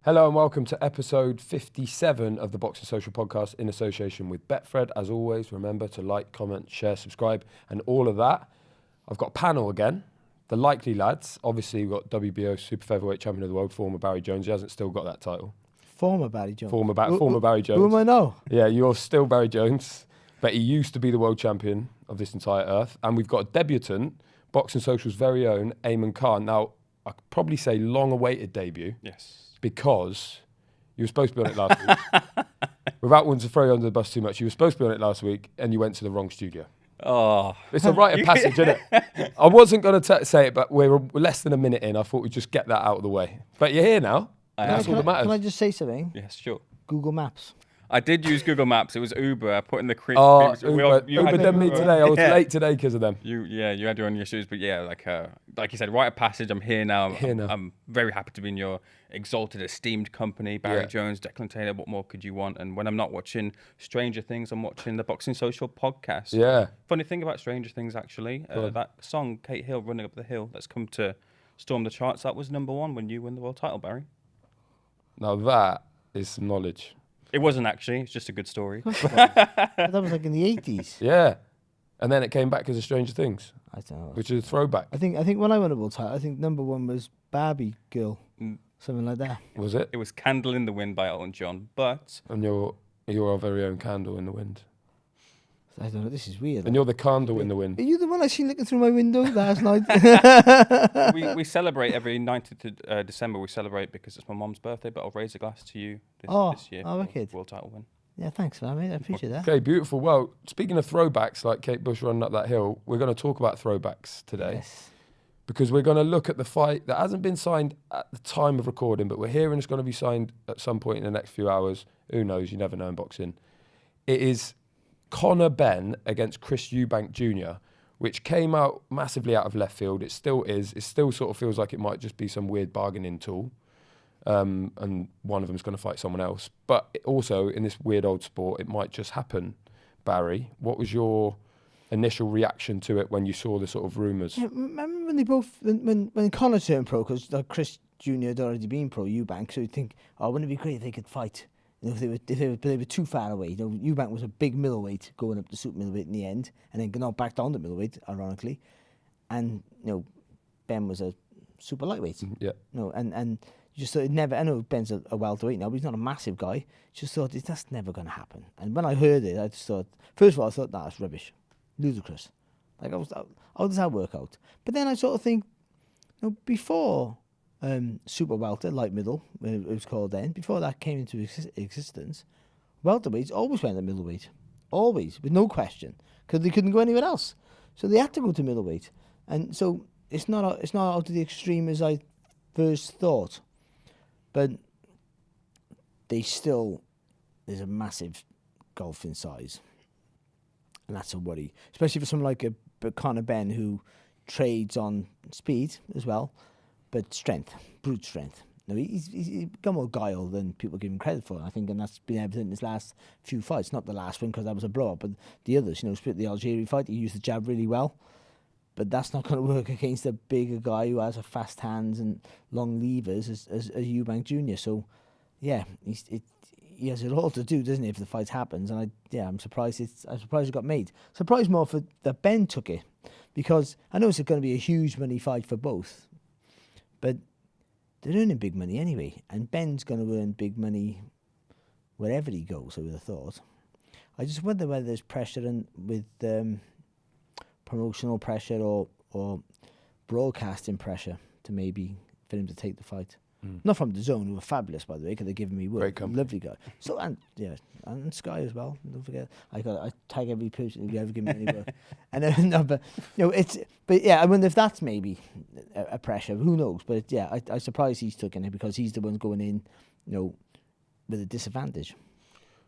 Hello and welcome to episode 57 of the Boxing Social Podcast in association with Betfred. As always, remember to like, comment, share, subscribe and all of that. I've got a panel again. The likely lads. Obviously, we've got WBO Super Featherweight Champion of the World, former Barry Jones. He hasn't still got that title. Former Barry Jones. Former Barry Jones. Who am I now? Yeah, you're still Barry Jones, but he used to be the world champion of this entire earth. And we've got a debutant, Boxing Social's very own, Ayman Khan. Now, I could probably say long-awaited debut. Yes. Because you were supposed to be on it last week. Without wanting to throw you under the bus too much, you were supposed to be on it last week and you went to the wrong studio. Oh. It's a rite of passage, isn't it? I wasn't going to say it, but we're less than a minute in. I thought we'd just get that out of the way. But you're here now. That's all that matters. Can I just say something? Yes, sure. Google Maps. I did use Google Maps. It was Uber. I put in the creep. Oh, Uber done me today. I was late today because of them. You had your own issues, but yeah, like you said, rite of passage. I'm here now. I'm very happy to be in your exalted, esteemed company. Barry Jones, Declan Taylor. What more could you want? And when I'm not watching Stranger Things, I'm watching the Boxing Social podcast. Yeah. Funny thing about Stranger Things, actually, that song Kate Hill, "Running Up the Hill," that's come to storm the charts. That was #1 when you won the world title, Barry. Now that is some knowledge. It wasn't actually. It's just a good story. That was like in the 80s. Yeah. And then it came back as a Stranger Things, I don't know. which is a throwback. I think when I won a world title, I think #1 was Barbie Girl, something like that. Was it? It was "Candle in the Wind" by Elton John, but And you're our very own candle in the wind. I don't know. This is weird. And you're the candle in the wind. Are you the one I seen looking through my window last night? we celebrate every 19th of December. We celebrate because it's my mum's birthday, but I'll raise a glass to you this year. Oh, wicked. World title win. Yeah, thanks, man. I appreciate that. Okay, beautiful. Well, speaking of throwbacks, like Kate Bush running up that hill, we're going to talk about throwbacks today. Yes. Because we're going to look at the fight that hasn't been signed at the time of recording, but we're hearing it's going to be signed at some point in the next few hours. Who knows? You never know in boxing. It is Conor Benn against Chris Eubank Jr., which came out massively out of left field. It still is. It still sort of feels like it might just be some weird bargaining tool. And one of them is going to fight someone else. But also, in this weird old sport, it might just happen. Barry, what was your initial reaction to it when you saw the sort of rumours? Yeah, remember when they both, when Conor turned pro, because Chris Jr. had already been pro, Eubank, so you'd think, oh, wouldn't it be great if they could fight? You know, if they were too far away. You know, Eubank was a big middleweight going up to super middleweight in the end, and then got back down to middleweight, ironically. And you know, Ben was a super lightweight. Yeah. No, and you just thought it never. I know Ben's a welterweight now, but he's not a massive guy. Just thought that's never going to happen. And when I heard it, I just thought, first of all, I thought that's rubbish, ludicrous. Like how does that work out? But then I sort of think, you know, before super welter, light middle, it was called then, before that came into existence, welterweights always went at middleweight. Always, with no question, because they couldn't go anywhere else. So they had to go to middleweight. And so it's not out of the extreme as I first thought. But there's a massive gulf in size. And that's a worry, especially for someone like a Conor Benn who trades on speed as well, but strength, brute strength. No, he's got more guile than people give him credit for, I think, and that's been evident in his last few fights. Not the last one, because that was a blow-up, but the others, you know, split the Algeria fight, he used the jab really well, but that's not going to work against a bigger guy who has a fast hands and long levers as Eubank Jr. So, yeah, he has it all to do, doesn't he, if the fight happens? And I'm surprised it got made. Surprised more for that Ben took it, because I know it's going to be a huge money fight for both, but they're earning big money anyway, and Ben's going to earn big money wherever he goes, I would have thought. I just wonder whether there's pressure with promotional pressure or broadcasting pressure for him to take the fight. Not from the Zone, who were fabulous, by the way, because they're giving me work. Great company. Lovely guy. So and Sky as well. Don't forget, I tag every person who ever give me any work. And no, but you know, I wonder if that's maybe a pressure. Who knows? But yeah, I'm surprised he's taken it, because he's the one going in, you know, with a disadvantage.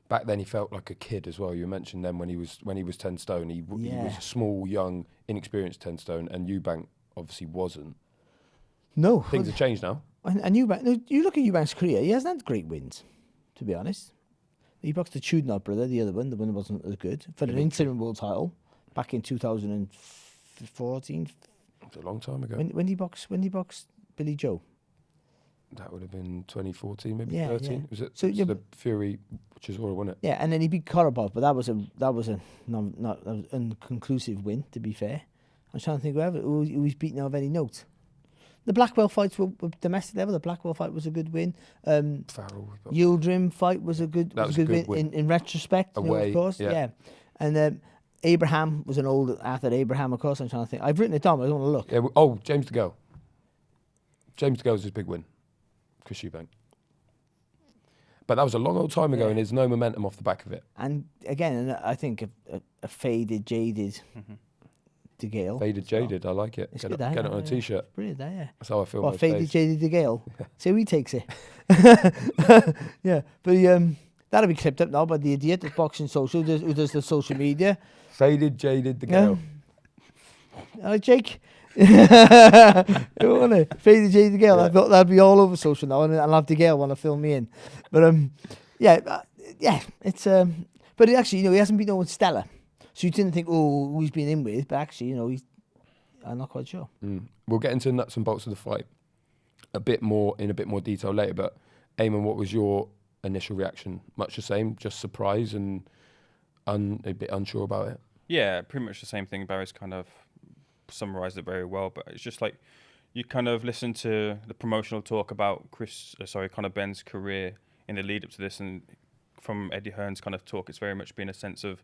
Back then, he felt like a kid as well. You mentioned then when he was 10 stone, he was a small, young, inexperienced 10 stone, and Eubank obviously wasn't. No, Things have changed now. And Eubank, you look at Eubank's career, he hasn't had great wins, to be honest. He boxed the Chudnov brother, the one wasn't as good, for an interim world title back in 2014. It was a long time ago. When did he box Billy Joe? That would have been 2014, maybe Yeah, 13. yeah. Was it? So, So the Fury, which is all, wasn't it? Yeah, and then he beat Korobov, but that was a not an inconclusive win, to be fair. I'm trying to think who he's beaten of any note. The Blackwell fights were domestic level. The Blackwell fight was a good win. Farrell. Yildirim fight was a good win. In retrospect, Away, of course. Yeah. And Abraham was an old athlete. Abraham, of course, I'm trying to think. I've written it down, but I don't want to look. Yeah, James DeGale. James DeGale's his big win. Chris Eubank. But that was a long old time ago, and there's no momentum off the back of it. And again, I think a faded, jaded DeGale. Faded, jaded, I like it. Get it on a T-shirt. It's brilliant, yeah. That's how I feel. Faded, jaded DeGale. See how he takes it. Yeah, but that'll be clipped up now by the idiot at Boxing Social, who does the social media. Faded, jaded DeGale. All right, Jake. Faded, jaded DeGale. I thought that'd be all over social now, and I'll have DeGale want to fill me in. But it's but actually, he hasn't been no one stellar. So you didn't think, who he's been in with, but actually, I'm not quite sure. We'll get into nuts and bolts of the fight in a bit more detail later. But Ayman, what was your initial reaction? Much the same, just surprise and a bit unsure about it. Yeah, pretty much the same thing. Barry's kind of summarised it very well, but it's just like you kind of listen to the promotional talk about Conor Benn's career in the lead up to this, and from Eddie Hearn's kind of talk, it's very much been a sense of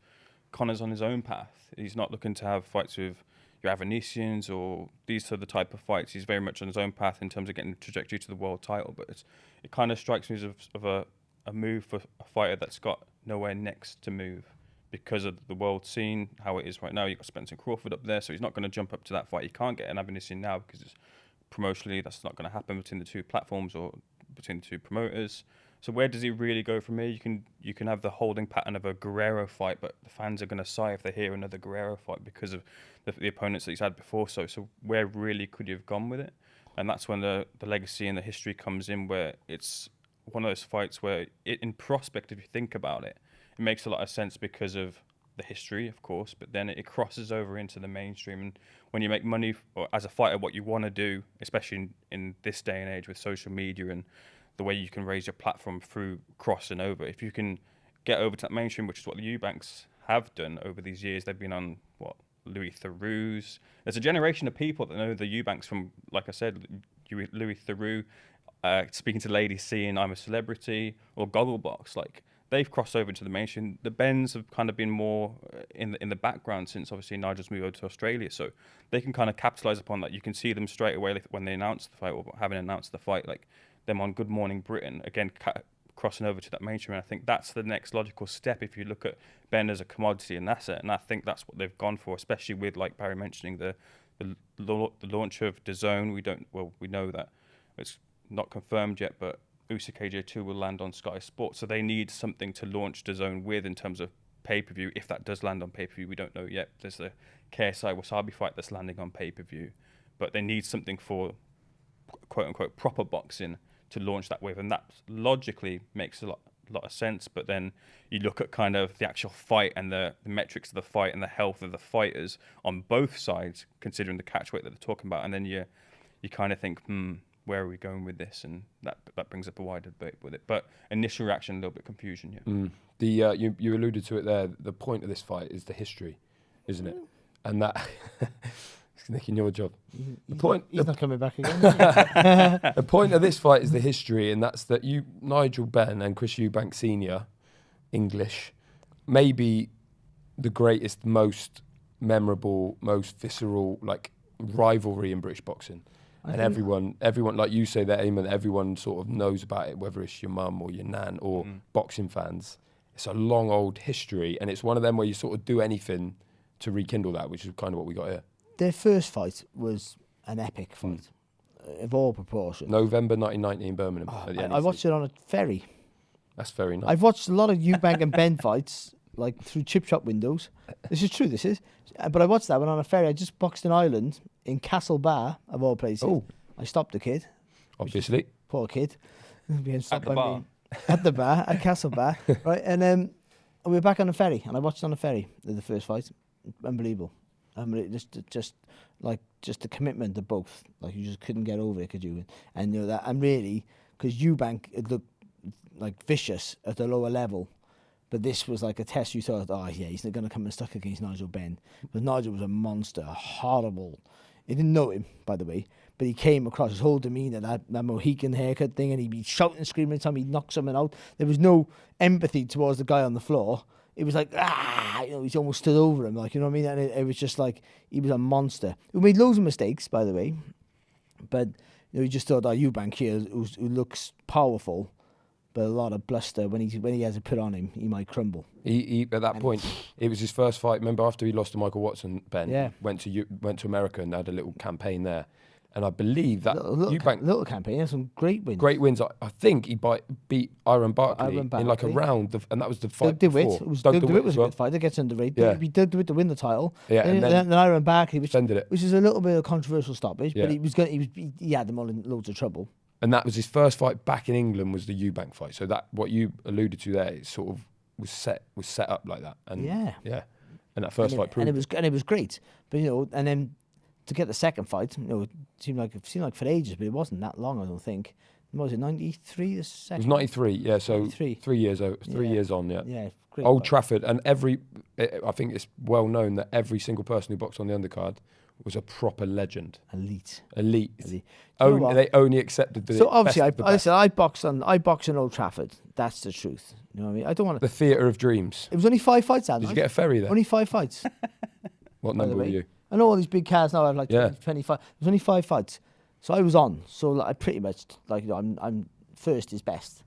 Conor's on his own path. He's not looking to have fights with your Avanesians or these are the type of fights. He's very much on his own path in terms of getting the trajectory to the world title. But it kind of strikes me as of a move for a fighter that's got nowhere next to move because of the world scene, how it is right now. You've got Spencer Crawford up there, so he's not going to jump up to that fight. He can't get an Avanesian now because it's promotionally that's not going to happen between the two platforms or between the two promoters. So where does he really go from here? You can have the holding pattern of a Guerrero fight, but the fans are going to sigh if they hear another Guerrero fight because of the opponents that he's had before. So where really could you have gone with it? And that's when the legacy and the history comes in, where it's one of those fights where, in prospect, if you think about it, it makes a lot of sense because of the history, of course, but then it crosses over into the mainstream. And when you make money or as a fighter, what you want to do, especially in this day and age with social media and the way you can raise your platform through crossing over. If you can get over to that mainstream, which is what the Eubanks have done over these years, they've been on, Louis Theroux's. There's a generation of people that know the Eubanks from, like I said, Louis Theroux, speaking to Lady C in I'm a Celebrity, or Gogglebox. Like, they've crossed over into the mainstream. The Benns have kind of been more in the background since, obviously, Nigel's moved over to Australia. So they can kind of capitalise upon that. You can see them straight away when they announce the fight or having announced the fight, like them on Good Morning Britain, again, crossing over to that mainstream. And I think that's the next logical step if you look at Benn as a commodity and asset. And I think that's what they've gone for, especially with, like Barry mentioning, the launch of DAZN. We know that it's not confirmed yet, but Usyk KJ2 will land on Sky Sports. So they need something to launch DAZN with in terms of pay-per-view. If that does land on pay-per-view, we don't know yet. There's the KSI Wasabi fight that's landing on pay-per-view. But they need something for quote-unquote proper boxing to launch that with, and that logically makes a lot of sense. But then you look at kind of the actual fight and the metrics of the fight and the health of the fighters on both sides, considering the catchweight that they're talking about, and then you kind of think, where are we going with this? And that brings up a wider debate with it. But initial reaction, a little bit confusion. Yeah. You alluded to it there. The point of this fight is the history, isn't it? And that. It's nicking your job. He's not coming back again. The point of this fight is the history, and that's that Nigel Benn and Chris Eubank Sr., English, maybe the greatest, most memorable, most visceral rivalry in British boxing. And everyone, like you say there, Ayman, everyone sort of knows about it, whether it's your mum or your nan or boxing fans. It's a long old history, and it's one of them where you sort of do anything to rekindle that, which is kind of what we got here. Their first fight was an epic fight, of all proportions. November 1990 in Birmingham. I watched it on a ferry. That's very nice. I've watched a lot of Eubank and Benn fights, like through chip shop windows. This is true, But I watched that one on a ferry. I just boxed an island in Castle Bar, of all places. Oh. I stopped the kid. Obviously. Poor kid. Being stopped At the by bar. me. At the bar, at Castle Bar. Right, and we were back on the ferry, and I watched it on the ferry, the first fight. Unbelievable. Just the commitment to both. Like, you just couldn't get over it, could you? And that, and really, because Eubank it looked like vicious at a lower level. But this was like a test you thought, oh yeah, he's not going to come and stuck against Nigel Benn. But Nigel was a monster, horrible. He didn't know him, by the way, but he came across his whole demeanour, that Mohican haircut thing, and he'd be shouting and screaming every time he'd knock someone out. There was no empathy towards the guy on the floor. It was like, he's almost stood over him, like, you know what I mean? And it was just like, he was a monster. He made loads of mistakes, by the way, but you just thought, Eubank here, who looks powerful, but a lot of bluster. When he has it put on him, he might crumble. He at that point, it was his first fight. Remember, after he lost to Michael Watson, Ben went to America and had a little campaign there. And I believe that Eubank little campaign, had some great wins. Great wins. I think he beat Iron Barkley in like a round, and that was the fight. Doug DeWitt. Doug DeWitt was a good fight. That gets underrated. Yeah. He beat Doug DeWitt to win the title. Yeah, and then Iron Barkley, which is a little bit of a controversial stoppage, but he had them all in loads of trouble. And that was his first fight back in England, was the Eubank fight. So that what you alluded to there, it sort of was set up like that. And and that first fight proved. And it was great. But and then to get the second fight, it seemed like for ages, but it wasn't that long, I don't think. What was it, 93 the second? It was 93, yeah, so 93. 3 years over, 3 years on, yeah. Yeah, great. Old Trafford, and I think it's well known that every single person who boxed on the undercard was a proper legend. Elite. They only accepted the So obviously, I boxed in Old Trafford. That's the truth. You know what I mean? I don't want to. The theatre of dreams. It was only 5 fights that night. Did you get a ferry there? Only 5 fights. What number were you? I know all these big cars now have like 25. There's only 5 fights, so I was on. So I pretty much I'm first is best.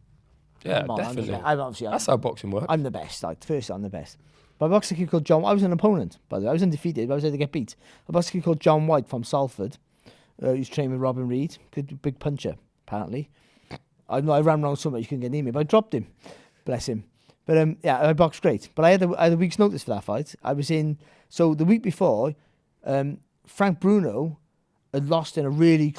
Yeah, definitely. I'm That's how boxing works. I'm the best. Like first, I'm the best. But I boxed a kid called John. I was an opponent, by the way. I was undefeated, but I was there to get beat. I boxed a kid called John White from Salford, who's trained with Robin Reed. Good big puncher, apparently. I ran around so much you couldn't get near me, but I dropped him. Bless him. But I boxed great. But I had a week's notice for that fight. I was in. So the week before, Frank Bruno had lost in a really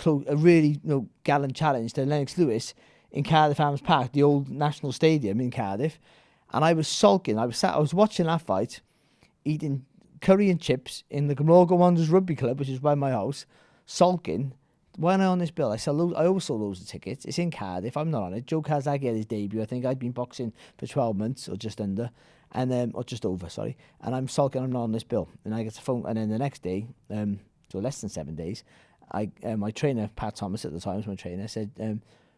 gallant challenge to Lennox Lewis in Cardiff Arms Park, the old National Stadium in Cardiff. And I was sulking. I was watching that fight, eating curry and chips in the Glamorgan Wanderers Rugby Club, which is by my house, sulking. Why am I on this bill? I always sold loads of tickets. It's in Cardiff. I'm not on it. Joe Kazagi had his debut. I think I'd been boxing for 12 months or just under, or just over, sorry. And I'm sulking. I'm not on this bill. And I get a phone. And then the next day, so less than 7 days, my trainer, Pat Thomas at the time was my trainer, said,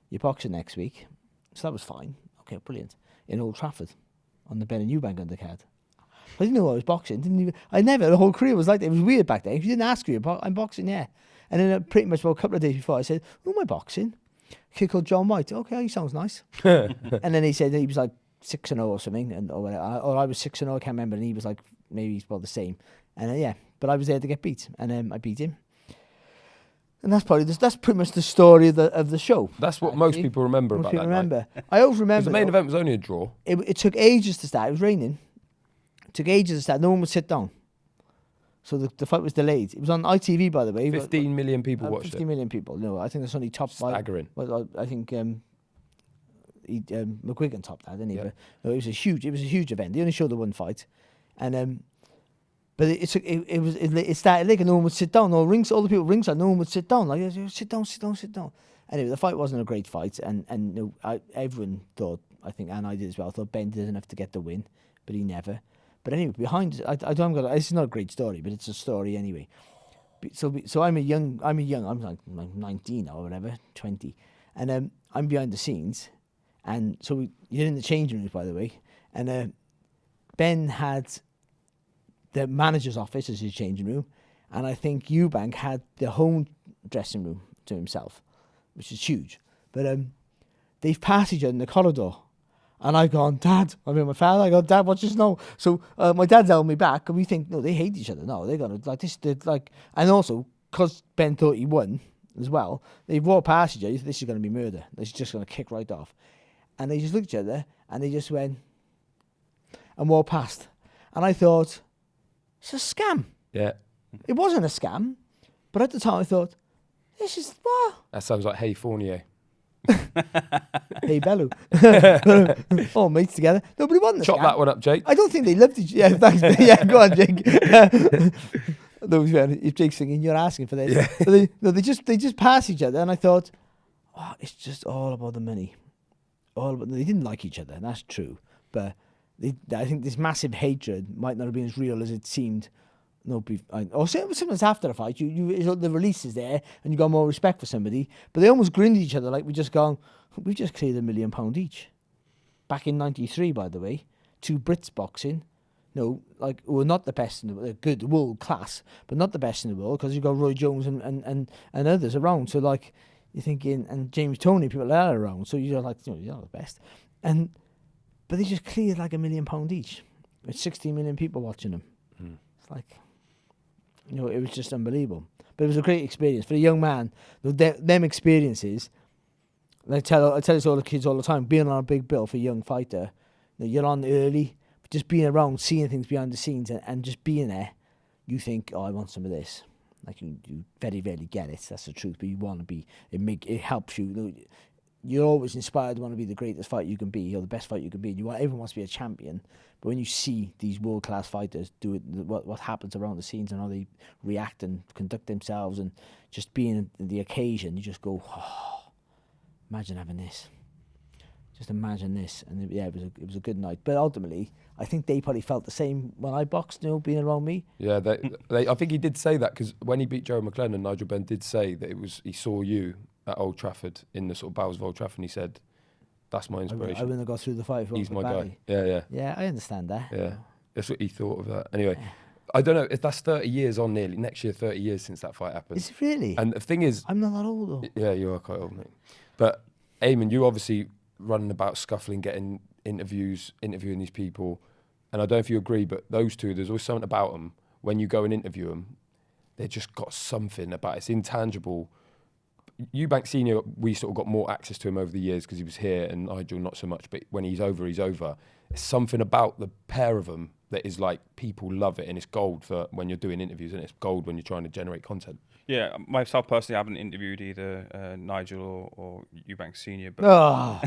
"You're boxing next week." So that was fine. Okay, brilliant. In Old Trafford, on the Benn-Eubank undercard. I didn't know I was boxing. The whole career was like that. It was weird back then. If you didn't ask me, I'm boxing, yeah. And then pretty much a couple of days before, I said, "Who am I boxing?" A kid called John White. Okay, he sounds nice. And then he said he was like 6-0 or something, or I was 6-0, I can't remember, and he was like maybe he's about the same. And but I was there to get beat, and I beat him. And that's pretty much the story of the show. That's what most people remember about that night. I always remember. The main event was only a draw. It took ages to start. It was raining. It took ages to start. No one would sit down. So the fight was delayed. It was on ITV, by the way. 15 million people watched it. 15 million people. No, I think that's only topped by... Staggering. Well, I think McGuigan topped that, didn't he? Yeah. But no, it was a huge event. They only showed the one fight, and but it started late, and no one would sit down. All the people ringside, no one would sit down. Like, sit down. Anyway, the fight wasn't a great fight, and everyone thought, I think, and I did as well, thought Ben did enough to get the win, but he never. But anyway, behind it, this is not a great story, but it's a story anyway. So I'm young, I'm like 19 or whatever, 20, and I'm behind the scenes, and so you're in the changing rooms, by the way, and Ben had the manager's office as his changing room, and I think Eubank had the home dressing room to himself, which is huge. But they've passed each other in the corridor, and I've gone, "Dad," I mean my father, I go, "Dad, what's this now?" So my dad's held me back, and we think, no, they hate each other. No, they're gonna like this. And also because Ben thought he won as well, they walked past each other. This is gonna be murder. This is just gonna kick right off. And they just looked at each other, and they just went and walked past. And I thought, it's a scam. Yeah. It wasn't a scam, but at the time I thought, this is what? That sounds like Hey Fournier. Hey Bellew. All mates together. Nobody wasn't a Chop scam. that one up, Jake. I don't think they loved each other. Yeah, thanks. Yeah, go on, Jake. If Jake's singing, you're asking for this. Yeah. But they just passed each other, and I thought, it's just all about the money. They didn't like each other, and that's true. But I think this massive hatred might not have been as real as it seemed. Or sometimes after a fight, the release is there, and you got more respect for somebody. But they almost grinned at each other like we've just cleared £1 million each. Back in '93, by the way, 2 Brits boxing. No, like who were not the best in the world, good world class, but not the best in the world because you got Roy Jones and others around. So like you're thinking, and James Toney, people like that around. So you're like, you're not the best. But they just cleared like £1 million each, with 16 million people watching them. It's like, it was just unbelievable. But it was a great experience for a young man. Them experiences. I tell this all the kids all the time. Being on a big bill for a young fighter, you're on early. Just being around, seeing things behind the scenes, and just being there, you think, I want some of this. Like you very rarely get it. That's the truth. But you want to be. It helps you. You're always inspired to want to be the greatest fighter you can be, or the best fighter you can be. Everyone wants to be a champion. But when you see these world class fighters do it, what happens around the scenes and how they react and conduct themselves, and just being the occasion, you just go, imagine having this. Just imagine this, and it was a good night. But ultimately, I think they probably felt the same when I boxed, being around me. Yeah, I think he did say that because when he beat Joe McLennan, Nigel Benn did say that he saw you at Old Trafford in the sort of bowels of Old Trafford, and he said, "That's my inspiration." I wouldn't have got through the fight. He's my guy. Yeah. Yeah, I understand that. Yeah, that's what he thought of that. Anyway, I don't know if that's 30 years on nearly next year. 30 years since that fight happened. Is it really? And the thing is, I'm not that old though. Yeah, you are quite old, mate. But Ayman, you obviously running about scuffling, getting interviewing these people, and I don't know if you agree, but those two, there's always something about them. When you go and interview them, they just got something about it's intangible. Eubank Senior, we sort of got more access to him over the years because he was here, and Nigel not so much. But when he's over, he's over. There's something about the pair of them that is like people love it, and it's gold for when you're doing interviews, and it's gold when you're trying to generate content. Yeah, myself personally, I haven't interviewed either Nigel or Eubank Senior. But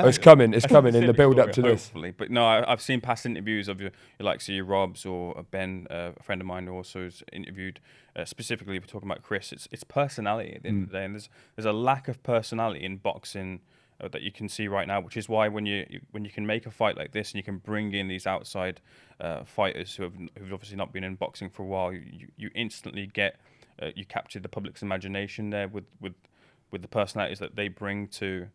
it's coming in the build up to this. Hopefully. But no, I've seen past interviews of your likes of your Robs or Ben, a friend of mine who also has interviewed. Specifically, if we're talking about Chris, it's personality at the end of the day, and there's a lack of personality in boxing that you can see right now, which is why when you can make a fight like this and you can bring in these outside fighters who've obviously not been in boxing for a while, you instantly get you capture the public's imagination there with the personalities that they bring to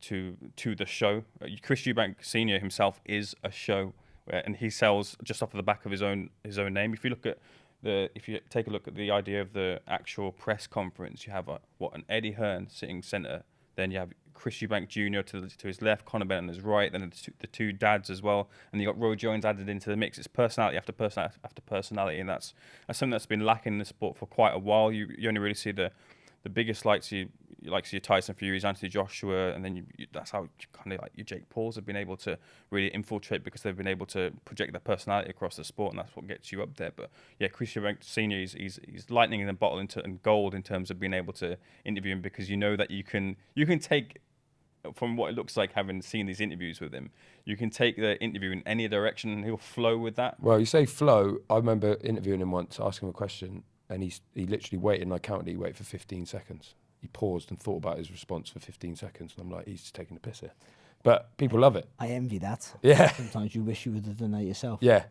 the show. Chris Eubank Senior himself is a show, and he sells just off of the back of his own name. If you take a look at the idea of the actual press conference, you have an Eddie Hearn sitting centre. Then you have Chris Eubank Jr. to his left, Conor Benn on his right, then the two dads as well, and you got Roy Jones added into the mix. It's personality after personality after personality, and that's something that's been lacking in the sport for quite a while. You only really see the biggest likes your Tyson Fury's, Anthony Joshua, and then that's how kind of like your Jake Pauls have been able to really infiltrate because they've been able to project their personality across the sport, and that's what gets you up there. But yeah, Chris Eubank Senior, he's lightning in the bottle and gold in terms of being able to interview him, because you know that you can take, from what it looks like having seen these interviews with him, you can take the interview in any direction and he'll flow with that. Well, you say flow. I remember interviewing him once, asking him a question, and he literally waited, and I counted, he waited for 15 seconds. He paused and thought about his response for 15 seconds. And I'm like, he's taking the piss here. But people love it. I envy that. Yeah. Sometimes you wish you would have done that yourself. Yeah.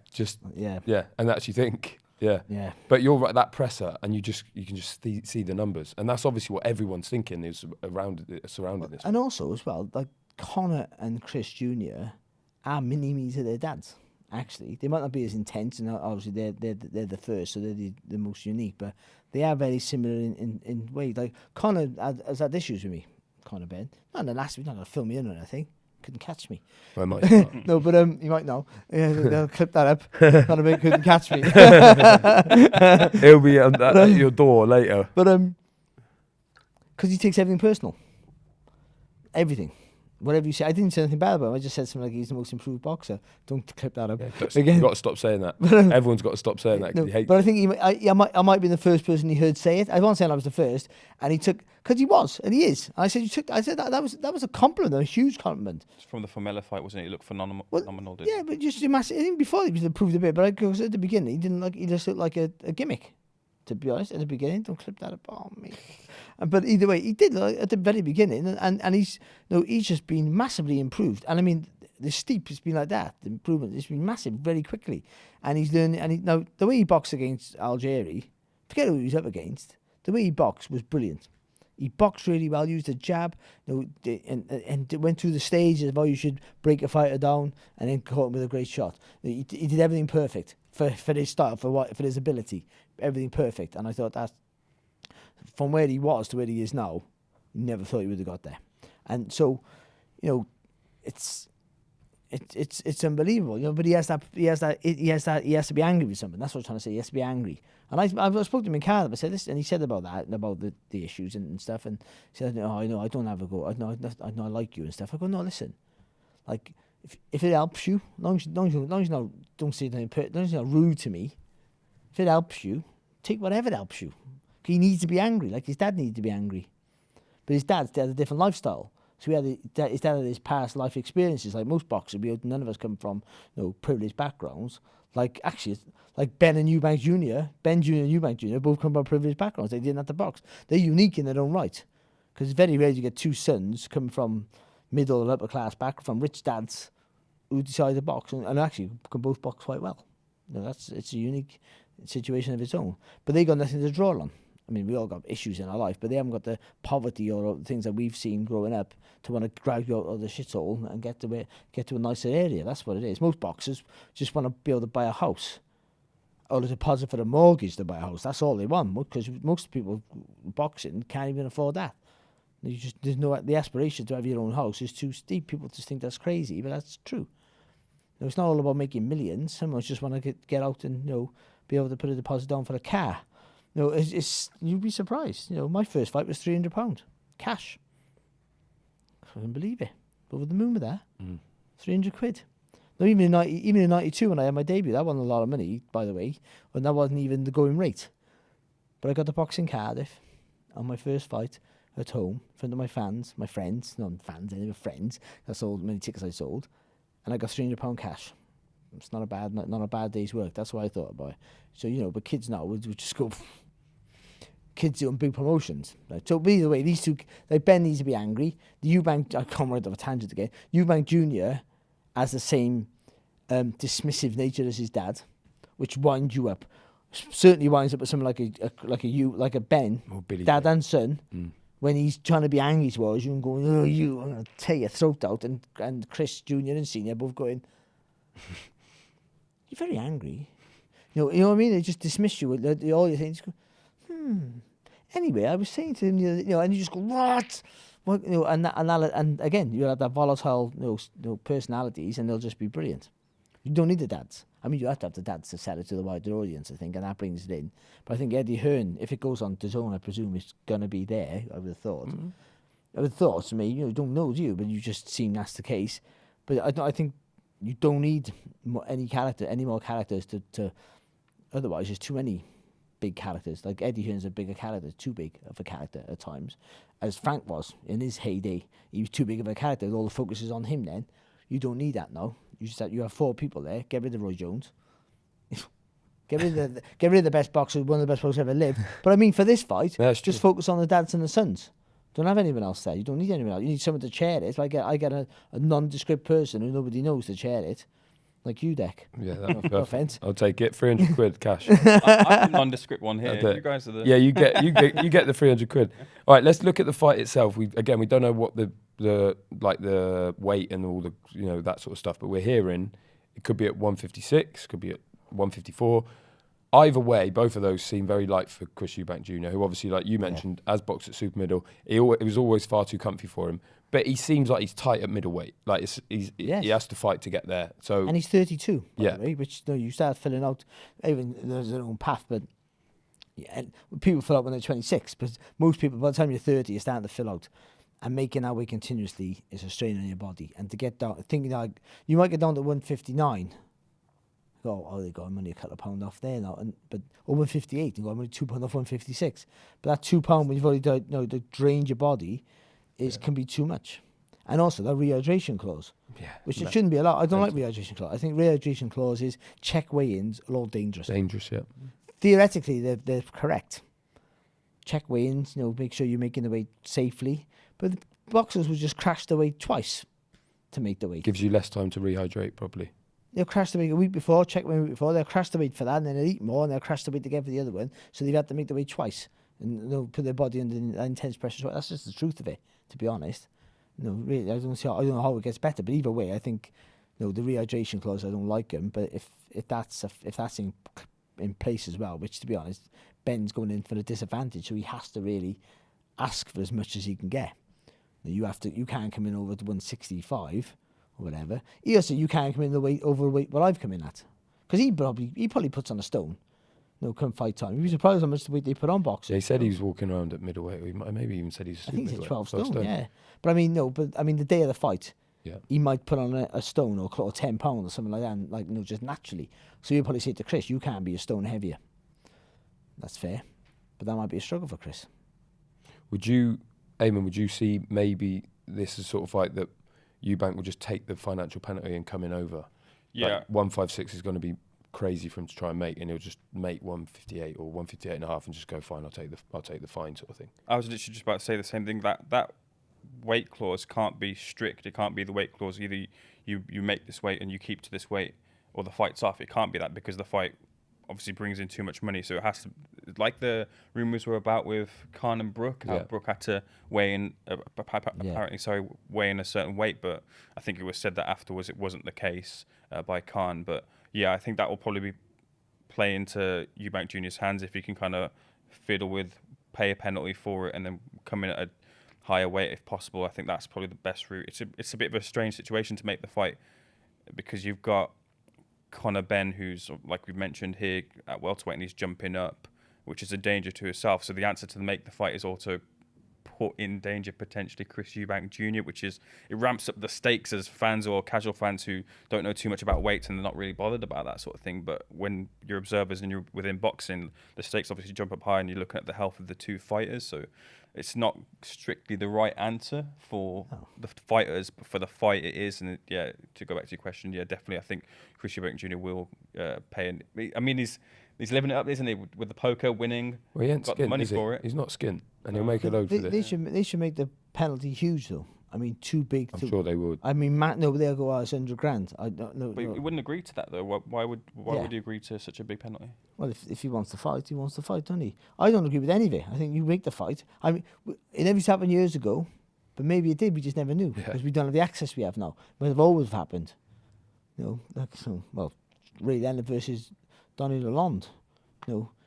Yeah. And that's you think. Yeah. Yeah. But you're right, that presser, and you can just see the numbers. And that's obviously what everyone's thinking is surrounding this. And also as well, like Conor and Chris Jr. are mini-me's of their dads. Actually, they might not be as intense, and obviously they're the first, so they're the most unique. But they are very similar in ways. Like Conor has had issues with me, Conor Benn. Not in the last week, not gonna film me in or anything. Couldn't catch me. Well, might not. No, but you might know. Yeah, they'll clip that up. Conor Benn couldn't catch me. He'll be at your door later. But because he takes everything personal. Everything. Whatever you say, I didn't say anything bad about him. I just said something like he's the most improved boxer. Don't clip that up. Yeah, you've got to stop saying that. Everyone's got to stop saying that. No, he hates but I think I might be the first person he heard say it. I wasn't saying I was the first, and he took, because he was, and he is. I said that was a compliment, a huge compliment. It's from the Formella fight, wasn't it? He looked phenomenal. Yeah, but just massive. I think before he was improved a bit, but because at the beginning he just looked like a gimmick to be honest, at the beginning. Don't clip that upon me. But either way, he did at the very beginning, and he's he's just been massively improved. And I mean, the steep has been like that. The improvement has been massive very quickly, and he's learning. And now the way he boxed against Algieri, forget who he was up against. The way he boxed was brilliant. He boxed really well, used a jab, and went through the stages of how you should break a fighter down, and then caught him with a great shot. He did everything perfect for his style, for his ability, everything perfect. And I thought that from where he was to where he is now, never thought he would have got there. And so, it's unbelievable, But he has to be angry with something. That's what I'm trying to say. He has to be angry. And I spoke to him in Cardiff. I said this, and he said about that, and about the issues and stuff. And he said, I know, I don't have a go. I know I like you and stuff. I go, no, listen, like if it helps you, as long as you don't say anything, as long as you're not rude to me, if it helps you, take whatever helps you. He needs to be angry, like his dad needed to be angry, but his dad had a different lifestyle. So his dad had his past life experiences, like most boxers. None of us come from privileged backgrounds. Like Ben and Eubank Jr., Ben Jr. and Eubank Jr. both come from privileged backgrounds. They didn't have to box. They're unique in their own right, because it's very rare you get two sons coming from middle or upper class background, from rich dads, who decide to box and actually can both box quite well. It's a unique situation of its own. But they got nothing to draw on. I mean, we all got issues in our life, but they haven't got the poverty or things that we've seen growing up to want to drag you out of the shithole and get to a nicer area. That's what it is. Most boxers just want to be able to buy a house or a deposit for a mortgage to buy a house. That's all they want, because most people boxing can't even afford that. The aspiration to have your own house is too steep. People just think that's crazy, but that's true. It's not all about making millions. Someone just want to get out and be able to put a deposit down for a car. You'd be surprised. My first fight was £300 cash. I couldn't believe it. Over the moon with that. 300 quid. No, even in 92 when I had my debut, that wasn't a lot of money, by the way, and that wasn't even the going rate. But I got the box in Cardiff on my first fight at home in front of my friends, not fans, they were friends. I sold many tickets I sold, and I got £300 cash. It's not a bad day's work. That's what I thought about it. So, but kids now would just go. Kids doing big promotions. Right? So either way, these two, like Ben needs to be angry. The Eubank, I can't remember the tangent again. Eubank Jr. has the same dismissive nature as his dad, which winds you up. Certainly winds up with something like a Ben, dad and son. When he's trying to be angry towards you and going, I'm going to tear your throat out, and Chris Jr. and Senior both going, you're very angry. You know what I mean? They just dismiss you. All your things go, Anyway, I was saying to him, and you just go, what? And again, you have that volatile, personalities, and they'll just be brilliant. You don't need the dads. I mean, you have to have the dads to sell it to the wider audience, I think, and that brings it in. But I think Eddie Hearn, if it goes on DAZN, I presume it's going to be there, I would have thought. I would have thought, to me, don't know you, but you just seem that's the case. But I think you don't need any more characters to otherwise there's too many big characters. Like Eddie Hearn's a bigger character, too big of a character at times, as Frank was in his heyday. He was too big of a character. All the focus is on him then. You don't need that now. You have 4 people there. Get rid of Roy Jones. get rid of the best boxer, one of the best boxers ever lived. But I mean, for this fight, just focus on the dads and the sons. Don't have anyone else there. You don't need anyone else. You need someone to chair it. I get a nondescript person who nobody knows to chair it. Like you, Deck. Yeah, that's perfect. I'll take it. 300 quid cash. I'm the nondescript one here. You guys are the. Yeah, you get the 300 quid. All right, let's look at the fight itself. We don't know what the weight and all the that sort of stuff, but we're hearing it could be at 156, could be at 154. Either way, both of those seem very light for Chris Eubank Jr., who obviously, like you mentioned, has boxed at super middle. It was always far too comfy for him. But he seems like he's tight at middleweight. Like he has to fight to get there. So and he's 32, by the way, which you start filling out. Even there's their own path, but and people fill out when they're 26. But most people, by the time you're 30, you're starting to fill out. And making that way continuously is a strain on your body. And to get down, thinking like you might get down to 159. They got money a couple of pounds off there now, but 158, you got money £2 off 156. But that £2 when you've already drained your body can be too much. And also the rehydration clause, which it shouldn't be a lot. I don't like rehydration clause. I think rehydration clauses, check weigh-ins, are all dangerous. Dangerous, yeah. theoretically they're correct. Check weigh-ins, make sure you're making the weight safely. But the boxers will just crash the weight twice to make the weight. Gives you less time to rehydrate properly. They'll crash the weight a week before, check weight a week before, they'll crash the weight for that, and then they'll eat more, and they'll crash the weight again for the other one. So they've had to make the weight twice. And they'll put their body under intense pressure. So that's just the truth of it, to be honest. Really, I don't know how it gets better, but either way, I think the rehydration clause, I don't like them. But if that's in place as well, which to be honest, Ben's going in for a disadvantage, so he has to really ask for as much as he can get. You can't come in over to 165 or whatever. You can't come in overweight what I've come in at, because he probably puts on a stone. Come fight time. You'd be surprised how much the weight they put on boxers. Yeah, he said he was walking around at middleweight. He maybe even said he's. I think he's 12 stone. Yeah, but the day of the fight, he might put on a stone or 10 pounds or something like that, and, just naturally. So you'll probably say to Chris, you can't be a stone heavier. That's fair, but that might be a struggle for Chris. Ayman, would you see maybe this is sort of fight that Eubank will just take the financial penalty and come in over? Yeah, 156 is going to be crazy for him to try and make, and he'll just make 158 or 158 and a half and just go, fine, I'll take the fine sort of thing. I was literally just about to say the same thing. That weight clause can't be strict. It can't be the weight clause. Either you make this weight and you keep to this weight, or the fight's off. It can't be that, because the fight obviously brings in too much money. So it has to, like the rumours were about with Khan and Brook. Brook had to weigh in weigh in a certain weight, but I think it was said that afterwards it wasn't the case by Khan. But yeah, I think that will probably play into Eubank Jr.'s hands if he can kind of fiddle with, pay a penalty for it, and then come in at a higher weight if possible. I think that's probably the best route. It's a bit of a strange situation to make the fight, because you've got Conor Benn, who's, like we mentioned here, at welterweight, and he's jumping up, which is a danger to himself. So the answer to make the fight is also put in danger potentially Chris Eubank Jr., which is, it ramps up the stakes as fans or casual fans who don't know too much about weights and they're not really bothered about that sort of thing. But when you're observers and you're within boxing, the stakes obviously jump up high, and you're looking at the health of the two fighters. So it's not strictly the right answer for the fighters, but for the fight it is. And to go back to your question, definitely I think Chris Eubank Jr. will pay. He's living it up, isn't he? With the poker winning, well, he ain't got skint, the money is he? for it. He's not skint, and he'll make a load for this. They should make the penalty huge though. I mean, too big. I'm sure they would. I mean, they'll go out $100 grand. I don't know. But he wouldn't agree to that though. Why would he agree to such a big penalty? Well, if he wants to fight, he wants to fight, doesn't he? I don't agree with any of it. I think you make the fight. I mean, it never happened years ago, but maybe it did. We just never knew, because we don't have the access we have now. But it's always happened. Ray Leonard versus Donny Lalonde.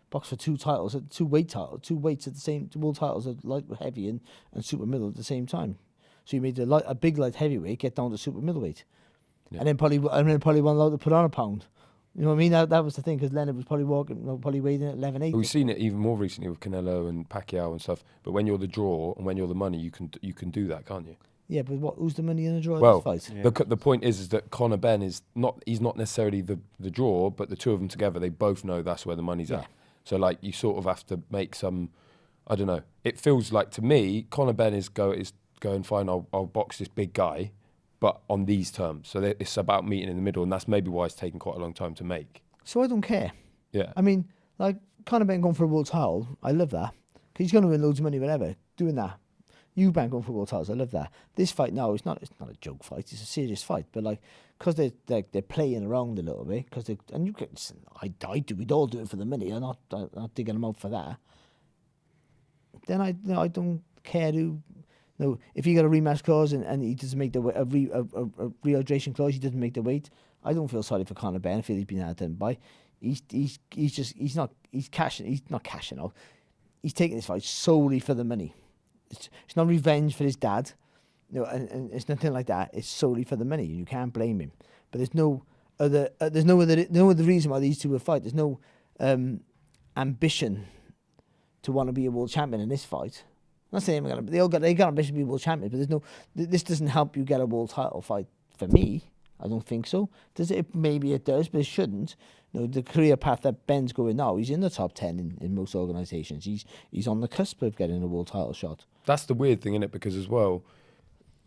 Box for two weights at the same, two world titles at light heavy and super middle at the same time. So you made a big light heavyweight get down to super middleweight, and then probably one allowed to put on a pound. You know what I mean? That was the thing, because Leonard was probably weighed in at 11.8. We've seen it even more recently with Canelo and Pacquiao and stuff. But when you're the draw and when you're the money, you can do that, can't you? Yeah, but who's the money in the draw in this fight? Yeah. The point is that Conor Benn he's not necessarily the draw, but the two of them together, they both know that's where the money's at. So you sort of have to make some, I don't know. It feels like, to me, Conor Benn is going, fine, I'll box this big guy, but on these terms. So it's about meeting in the middle, and that's maybe why it's taken quite a long time to make. So I don't care. Yeah. I mean, Conor Benn going for a world title, I love that, because he's going to win loads of money, whatever, doing that. Eubank going for world titles, I love that. This fight now, it's not a joke fight, it's a serious fight, but because they're playing around a little bit, we'd all do it for the money. I'm not digging them out for that. Then I don't care who. If he got a rematch clause and he doesn't make the a rehydration clause, he doesn't make the weight. I don't feel sorry for Conor Benn. I feel he's been hard done by. He's not cashing out. He's taking this fight solely for the money. It's not revenge for his dad, and it's nothing like that. It's solely for the money. You can't blame him. But there's no other reason why these two will fight. There's no ambition to want to be a world champion in this fight. I'm not saying they got ambition to be world champions, but this doesn't help you get a world title fight for me. I don't think so. Does it? Maybe it does, but it shouldn't. The career path that Ben's going now, he's in the top 10 in most organisations. He's on the cusp of getting a world title shot. That's the weird thing, isn't it? Because as well,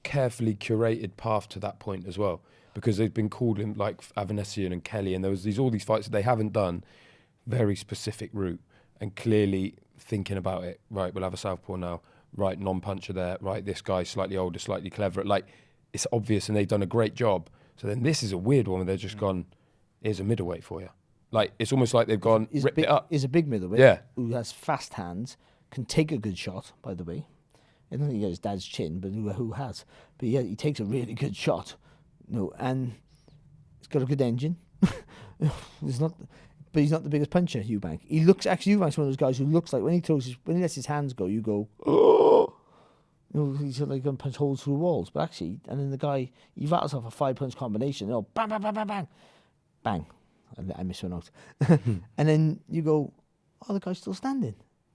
carefully curated path to that point as well. Because they've been called him like Avanesian and Kelly, and there was all these fights that they haven't done very specific route and clearly thinking about it. Right, we'll have a southpaw now. Right, non-puncher there. Right, this guy's slightly older, slightly cleverer. Like, it's obvious, and they've done a great job. So then this is a weird one where they've just gone, here's a middleweight for you. Like, it's almost like they've gone, ripped it up. He's a big middleweight, Yeah, who has fast hands, can take a good shot, by the way. I don't think he got his dad's chin, but who has? But yeah, he takes a really good shot. And he's got a good engine. But he's not the biggest puncher, Eubank. Eubank's one of those guys who looks like when he lets his hands go, you go, oh. He's like going to punch holes through walls. But actually, and then the guy, he rattles off a 5-punch combination. Bang, bang, bang, bang, bang, bang. I missed one out. And then you go, oh, the guy's still standing.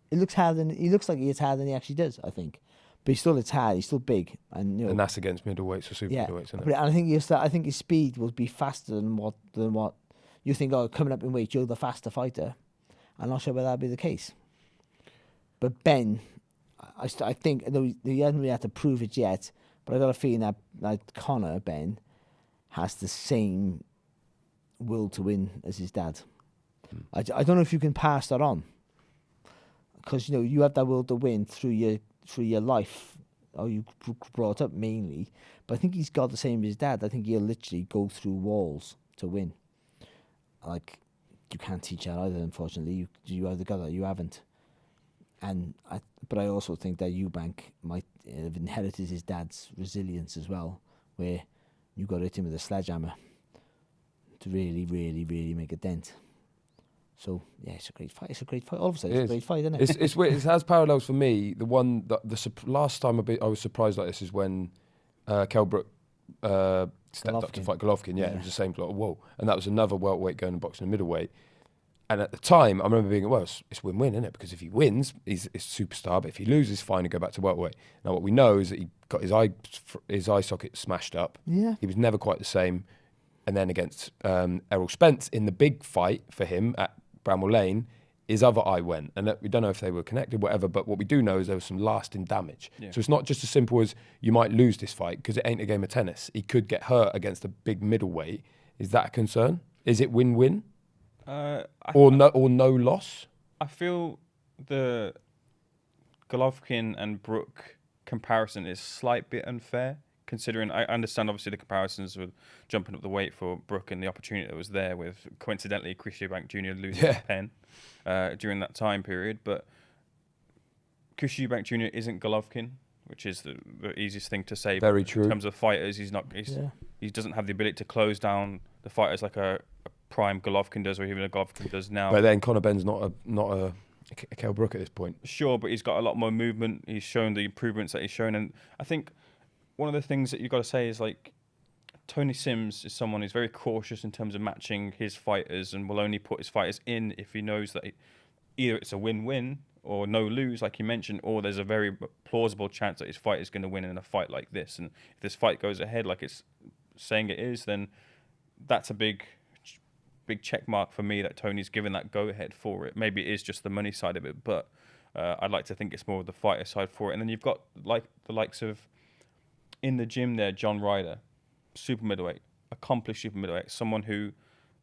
He looks like he hits harder than he actually does, I think. But he still hits hard. He's still big, and that's against middleweights or super middleweights, isn't it? But I think his speed will be faster than what you think. Oh, coming up in weight, you're the faster fighter. I'm not sure whether that'll be the case. But Ben, I think he hasn't really had to prove it yet. But I got a feeling that Conor Ben has the same will to win as his dad. I don't know if you can pass that on, because you have that will to win through your life, or you brought up mainly. But I think he's got the same as his dad. I think he'll literally go through walls to win. Like, you can't teach that either, unfortunately. You either got that or you haven't. But I also think that Eubank might have inherited his dad's resilience as well, where you got to hit him with a sledgehammer to really, really, really make a dent. So yeah, it's a great fight. All of a sudden, it's a great fight, isn't it? It's weird. It has parallels for me. The one that last time I was surprised like this is when Kell Brook stepped up to fight Golovkin. Yeah, it was the same plot. Whoa, and that was another welterweight going and boxing a middleweight. And at the time, I remember being, well, it's win-win, isn't it? Because if he wins, he's a superstar. But if he loses, fine, and go back to welterweight. Now, what we know is that he got his eye socket smashed up. Yeah. He was never quite the same. And then against Errol Spence in the big fight for him at Bramall Lane, his other eye went. And we don't know if they were connected, whatever. But what we do know is there was some lasting damage. Yeah. So it's not just as simple as you might lose this fight, because it ain't a game of tennis. He could get hurt against a big middleweight. Is that a concern? Is it win-win? Or no loss? I feel the Golovkin and Brook comparison is a slight bit unfair, considering I understand obviously the comparisons with jumping up the weight for Brook and the opportunity that was there with, coincidentally, Chris Eubank Jr. losing his pen during that time period. But Chris Eubank Jr. isn't Golovkin, which is the easiest thing to say. Very true. In terms of fighters, he doesn't have the ability to close down the fighters like a prime Golovkin does, or even a Golovkin does now. But then Conor Benn's not a Kell Brook at this point. Sure, but he's got a lot more movement. He's shown the improvements that he's shown, and I think one of the things that you've got to say is, like, Tony Sims is someone who's very cautious in terms of matching his fighters, and will only put his fighters in if he knows that either it's a win-win or no lose, like you mentioned, or there's a very plausible chance that his fight is going to win in a fight like this. And if this fight goes ahead like it's saying it is, then that's a big check mark for me that Tony's given that go-ahead for it. Maybe it is just the money side of it, but I'd like to think it's more of the fighter side for it. And then you've got like the likes of, in the gym there, John Ryder, super middleweight, accomplished super middleweight, someone who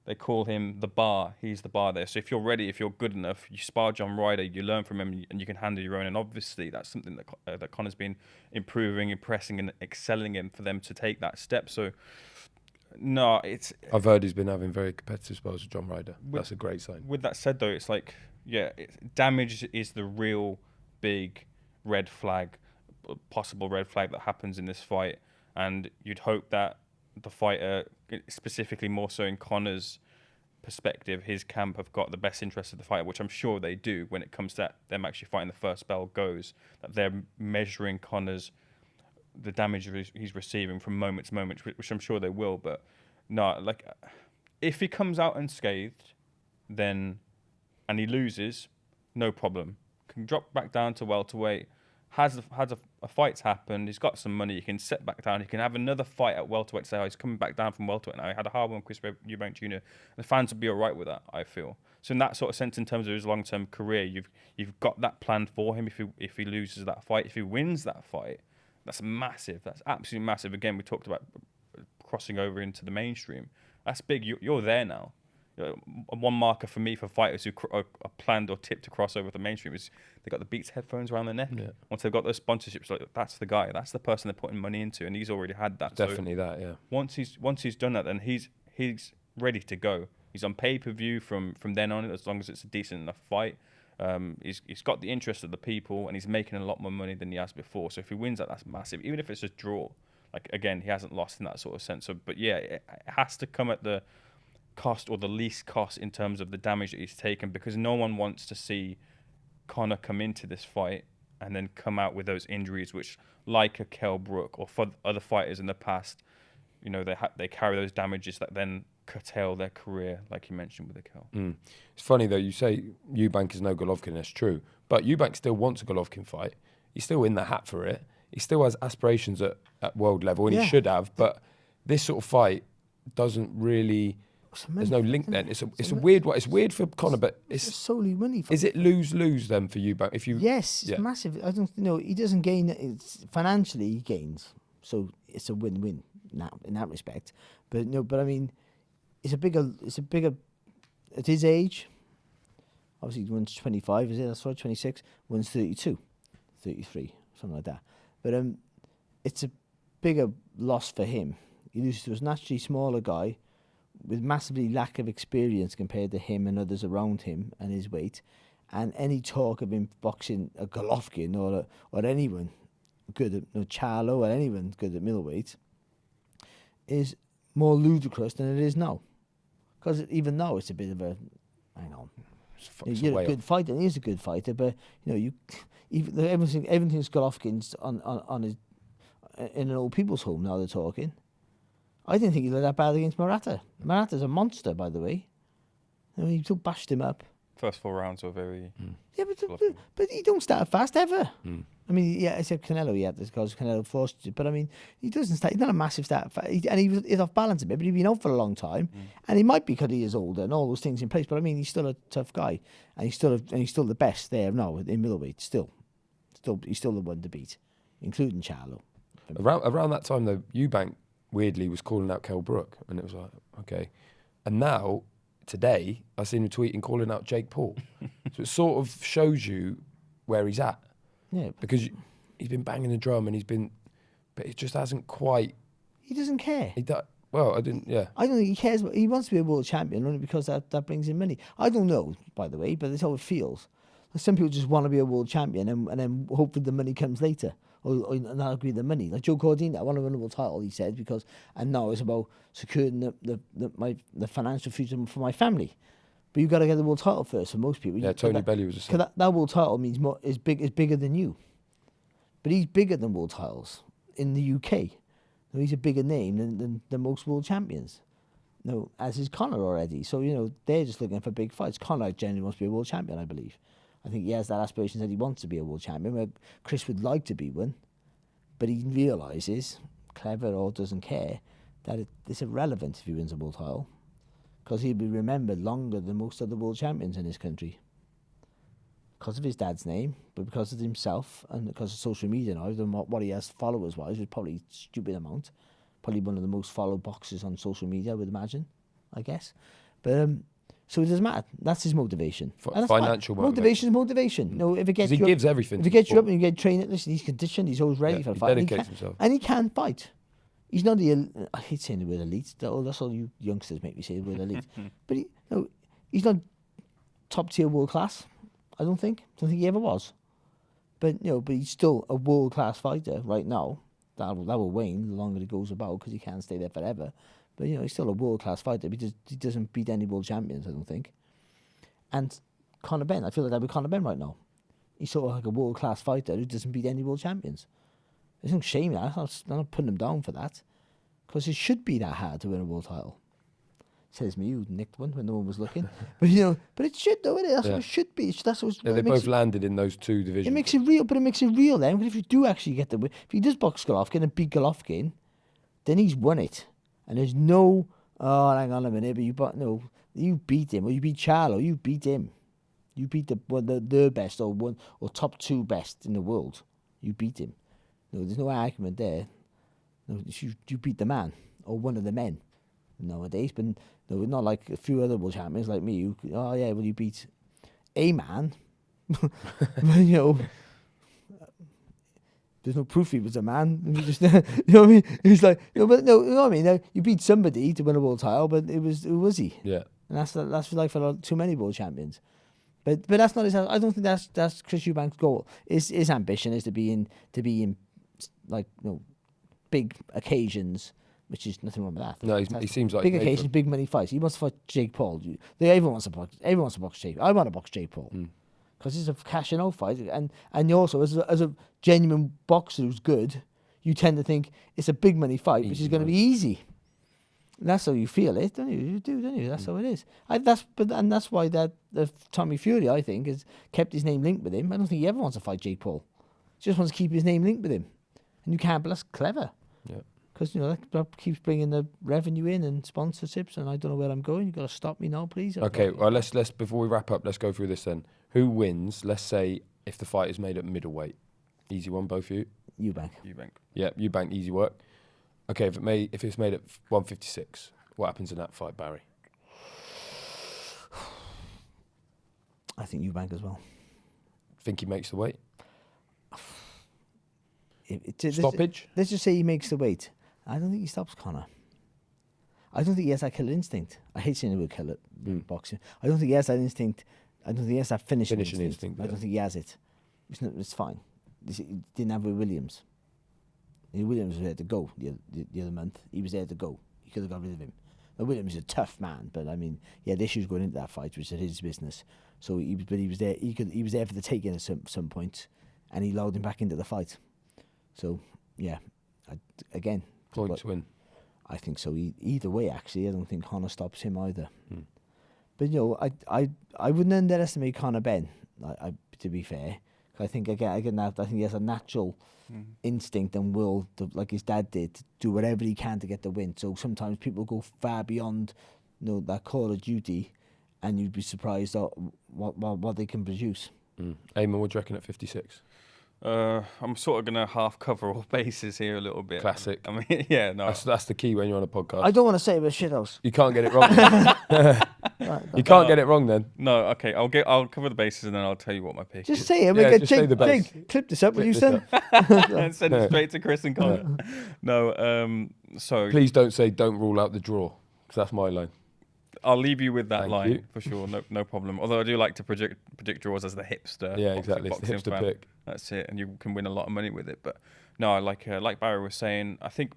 they call him the bar. He's the bar there. So if you're ready, if you're good enough, you spar John Ryder, you learn from him, and you can handle your own. And obviously that's something that Conor's been improving, impressing, and excelling in for them to take that step. So no, I've heard he's been having very competitive spells with John Ryder. That's a great sign. With that said, though, it's like, damage is the real big red flag, possible red flag that happens in this fight. And you'd hope that the fighter, specifically more so in Conor's perspective, his camp have got the best interest of the fighter, which I'm sure they do when it comes to that, them actually fighting the first bell goes, that they're measuring the damage he's receiving from moment to moment, which I'm sure they will. But no, like, if he comes out unscathed, then, and he loses, no problem. Can drop back down to welterweight. Has a fight's happened. He's got some money. He can set back down. He can have another fight at welterweight. Say, he's coming back down from welterweight now. He had a hard one with Chris Eubank Jr. The fans would be all right with that, I feel. So in that sort of sense, in terms of his long-term career, you've got that planned for him. If he loses that fight, if he wins that fight, that's massive. That's absolutely massive. Again, we talked about crossing over into the mainstream. That's big. You're there now. one marker for me for fighters who are planned or tipped to cross over to the mainstream is they got the Beats headphones around their neck. Yeah. Once they've got those sponsorships, like that's the guy, that's the person they're putting money into, and he's already had that. Definitely that, yeah. Once he's done that, then he's ready to go. He's on pay-per-view from then on, as long as it's a decent enough fight. He's got the interest of the people, and he's making a lot more money than he has before. So if he wins that, that's massive. Even if it's a draw, like again, he hasn't lost in that sort of sense. So, but yeah, it has to come at the cost or the least cost in terms of the damage that he's taken, because no one wants to see Conor come into this fight and then come out with those injuries, which, like a Kell Brook or for other fighters in the past, you know, they carry those damages that then curtail their career, like you mentioned with the Kell. It's funny though, you say Eubank is no Golovkin, that's true, but Eubank still wants a Golovkin fight. He's still in the hat for it. He still has aspirations at world level, and he should have, but this sort of fight doesn't really... There's no link then. It's a weird one. It's weird for Conor, but it's solely money. Is it lose then for Eubank? Yes, it's massive. I don't know. He doesn't gain. It's financially he gains, so it's a win-win in that respect. But no, but I mean, it's a bigger. At his age, obviously he wins 25. Is it? That's right, 26. Wins 32, 33, something like that. But it's a bigger loss for him. He loses to a naturally smaller guy with massively lack of experience compared to him and others around him and his weight, and any talk of him boxing a Golovkin or anyone good at Charlo or anyone good at middleweight is more ludicrous than it is now. Because even now it's a bit of a, hang on, you're a good fighter, and he is a good fighter, but everything's Golovkin's on his in an old people's home now. They're talking. I didn't think he looked that bad against Murata. Murata's a monster, by the way. I mean, he still bashed him up. First 4 rounds were very... Yeah, but he don't start fast, ever. I mean, yeah, except Canelo, because Canelo forced it. But, I mean, he doesn't start... He's not a massive start. And he's off balance a bit, but he's been out for a long time. And he might be because he is older and all those things in place. But, I mean, he's still a tough guy. And he's still the best there now in middleweight, still. He's still the one to beat, including Charlo. Around that time, though, Eubank... weirdly was calling out Kell Brook, and it was like, okay. And now, today, I seen him tweeting calling out Jake Paul. So it sort of shows you where he's at. Yeah. Because he's been banging the drum, and but it just hasn't quite... He doesn't care. I don't think he cares. He wants to be a world champion only because that brings in money. I don't know, by the way, but that's how it feels. Some people just want to be a world champion and then hopefully the money comes later. Or not agree with the money. Like Joe Cordina, I want to win a world title, he said, and now it's about securing the financial future for my family. But you've got to get the world title first for most people. Yeah, Tony Bellew was the same. Because that world title means is bigger than you. But he's bigger than world titles in the UK. So he's a bigger name than most world champions. No, as is Conor already. So, they're just looking for big fights. Conor genuinely wants to be a world champion, I believe. I think he has that aspiration that he wants to be a world champion, where Chris would like to be one, but he realises, clever or doesn't care, that it's irrelevant if he wins a world title, because he'll be remembered longer than most other world champions in his country. Because of his dad's name, but because of himself, and because of social media now, and what he has followers-wise, is probably a stupid amount. Probably one of the most followed boxers on social media, I would imagine, I guess. But... so it doesn't matter. That's his motivation. Financial motivation. Motivation. If it gets you, he gives everything. If he gets you up and you get trained, listen, he's conditioned. He's always ready for a fight. He dedicates himself, and he can fight. He's not the. I hate saying the word elite. That's all you youngsters make me say the word elite. But he's not top tier world class. I don't think he ever was. But but he's still a world class fighter right now. That will wane the longer it goes about, because he can't stay there forever. But, he's still a world-class fighter because he doesn't beat any world champions, I don't think. And Conor Benn, I feel like that with Conor Benn right now. He's sort of like a world-class fighter who doesn't beat any world champions. There's no shame in that. I'm not putting him down for that. Because it should be that hard to win a world title. Says me, who nicked one when no one was looking. But, but it should, though, isn't it? That's what it should be. That's what they both landed in those two divisions. It makes it real, but it makes it real then. Because if you do actually get the win, if he does box Golovkin and beat Golovkin, then he's won it. And there's no, hang on a minute, but you beat him, or you beat Charlo, you beat him. You beat the best, or top 2 best in the world. You beat him. No, there's no argument there. No, you beat the man, or one of the men nowadays. But No, not like a few other world champions like me. Well, you beat Ayman. You know, there's no proof he was a man. He just, you know what I mean? He's like, you know what I mean? Now, you beat somebody to win a world title, but who was he? Yeah. And that's like for too many world champions. But that's not his. I don't think that's Chris Eubank's goal. His ambition is to be in like, you know, big occasions, which is nothing wrong with that. No, he seems like big occasions, big money fights. He wants to fight Jake Paul. Everyone wants to box Jake. I want to box Jake Paul because it's a cash and out fight. And you also, as a genuine boxer who's good, you tend to think it's a big money fight, which is going to be easy. And that's how you feel it, don't you? You do, don't you? That's how it is. That's why the Tommy Fury, I think, has kept his name linked with him. I don't think he ever wants to fight Jake Paul. He just wants to keep his name linked with him. And you can't, but that's clever. Yeah. Because, you know, that keeps bringing the revenue in and sponsorships, and I don't know where I'm going. You've got to stop me now, please. Okay, well, let's before we wrap up, let's go through this then. Who wins, let's say, if the fight is made at middleweight? Easy one, both of you? Eubank. Yeah, Eubank, easy work. Okay, if it's made at 156, what happens in that fight, Barry? I think Eubank as well. Think he makes the weight? Stoppage? Let's just say he makes the weight. I don't think he stops Conor. I don't think he has that killer instinct. I hate saying the word killer in boxing. I don't think he has that instinct. I don't think he has that finishing instinct. I don't think he has it. It's fine. He didn't have with Williams. Williams was there to go the other month. He was there to go. He could have got rid of him. Now, Williams is a tough man, but I mean, he had issues going into that fight, which is his business. So he was there. He was there for the taking at some point, and he allowed him back into the fight. So yeah, again, points win. I think so. Either way, actually, I don't think Conor stops him either. But you know, I wouldn't underestimate Conor Benn. To be fair, I think I think he has a natural instinct and will, like his dad did, to do whatever he can to get the win. So sometimes people go far beyond, you know, that call of duty, and you'd be surprised at what they can produce. Ayman, what do you reckon at 56? I'm sort of going to half cover all bases here a little bit. Classic. I mean, yeah, no. That's the key when you're on a podcast. I don't want to say it about shithouse. You can't get it wrong. You can't get it wrong then. No, okay. I'll cover the bases and then I'll tell you what my pick just is. say it. Yeah, just say the base. Jake, clip this up, will you, son? And send it straight to Chris and Conor. No, so... Please don't say don't rule out the draw, because that's my line. I'll leave you with that Thank line you. for sure. No problem. Although I do like to predict draws as the hipster. Yeah, exactly. It's the hipster fan. pick. That's it, and you can win a lot of money with it. But no, like Barry was saying, I think